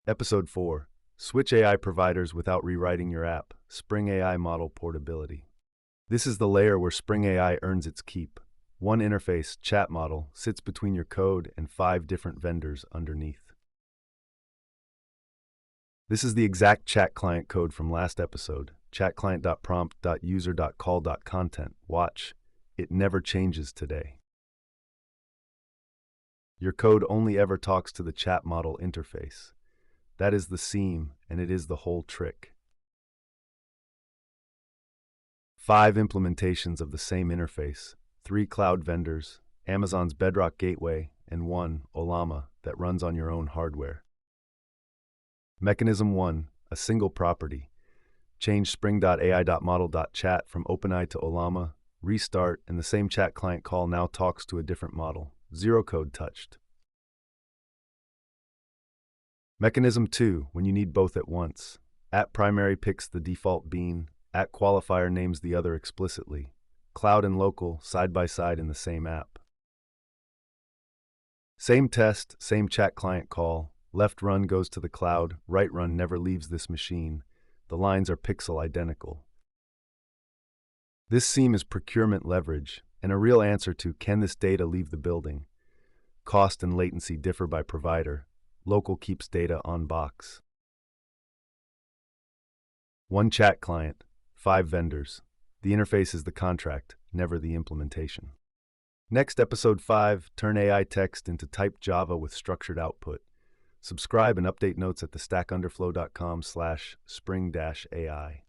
Episode 4. Switch AI providers without rewriting your app. Spring AI model portability. This is the layer where Spring AI earns its keep. One interface, chat model, sits between your code and 5 different vendors underneath. This is the exact chat client code from last episode. chatclient.prompt.user.call.content. Watch. It never changes today. Your code only ever talks to the chat model interface. That is the seam, and it is the whole trick. 5 implementations of the same interface, 3 cloud vendors, Amazon's Bedrock Gateway, and 1, Ollama, that runs on your own hardware. Mechanism 1, a single property. Change spring.ai.model.chat from OpenAI to Ollama, restart, and the same chat client call now talks to a different model. 0 code touched. Mechanism 2, when you need both at once. @primary picks the default bean, @qualifier names the other explicitly. Cloud and local, side by side in the same app. Same test, same chat client call. Left run goes to the cloud, right run never leaves this machine. The lines are pixel identical. This seam is procurement leverage, and a real answer to can this data leave the building? Cost and latency differ by provider. Local keeps data on box. 1 chat client, 5 vendors. The interface is the contract, never the implementation. Next, episode 5, turn AI text into typed Java with structured output. Subscribe and update notes at thestackunderflow.com/spring-AI.